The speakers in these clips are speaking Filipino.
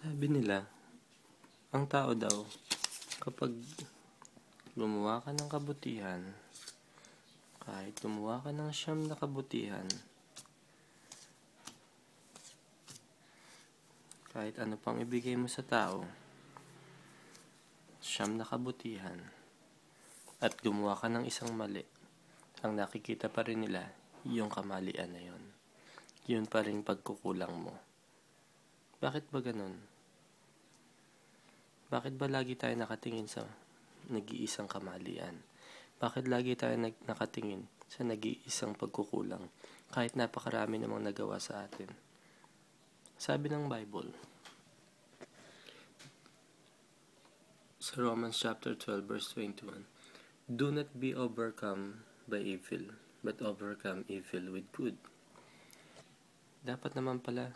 Sabi nila, ang tao daw, kapag gumawa ka ng kabutihan, kahit gumawa ka ng 9 na kabutihan, kahit ano pang ibigay mo sa tao, 9 na kabutihan, at gumawa ka ng isang mali, ang nakikita pa rin nila, yung kamalian na yon. Yun pa rin pagkukulang mo. Bakit ba ganun? Bakit ba lagi tayo nakatingin sa nag-iisang kamalian? Bakit lagi tayo nakatingin sa nag-iisang pagkukulang kahit napakarami namang nagawa sa atin? Sabi ng Bible, sa Romans chapter 12 verse 21, do not be overcome by evil, but overcome evil with good. Dapat naman pala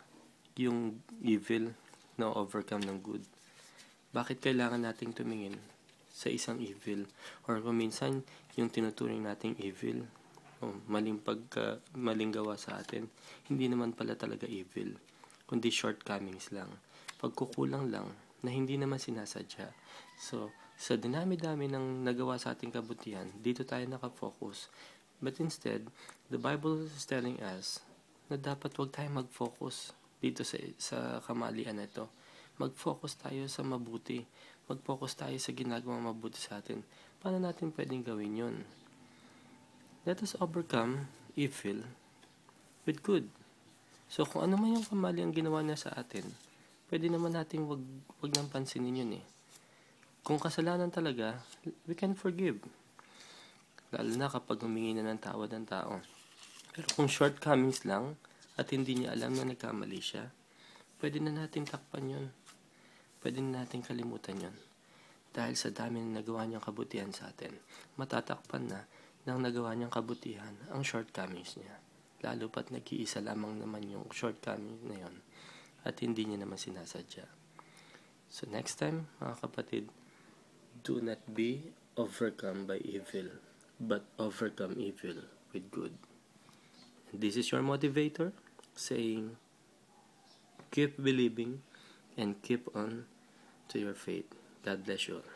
yung evil na overcome ng good. Bakit kailangan nating tumingin sa isang evil? Or kung minsan yung tinuturing nating evil, maling gawa sa atin, hindi naman pala talaga evil, kundi shortcomings lang, pagkukulang lang na hindi naman sinasadya. So, sa dinami-dami ng nagawa sa ating kabutihan, dito tayo nakafocus. But instead, the Bible is telling us na dapat wag tayong mag-focus dito sa kamalian na ito. Mag-focus tayo sa mabuti. Mag-focus tayo sa ginagawang mabuti sa atin. Paano natin pwedeng gawin yun? Let us overcome evil with good. So, kung ano man yung kamalian ginawa niya sa atin, pwede naman natin wag nang pansinin yun eh. Kung kasalanan talaga, we can forgive. Lalo na kapag humingi na ng tawad ng tao. Pero kung shortcomings lang at hindi niya alam na nagkamali siya, pwede na natin takpan yun. Pwede na natin kalimutan yun. Dahil sa dami na nagawa niyang kabutihan sa atin, matatakpan na ng nagawa niyang kabutihan ang shortcomings niya. Lalo pat nag-iisa lamang naman yung shortcomings na yun at hindi niya naman sinasadya. So next time, mga kapatid, do not be overcome by evil, but overcome evil with good. And this is your motivator saying, keep believing and keep on to your faith. God bless you all.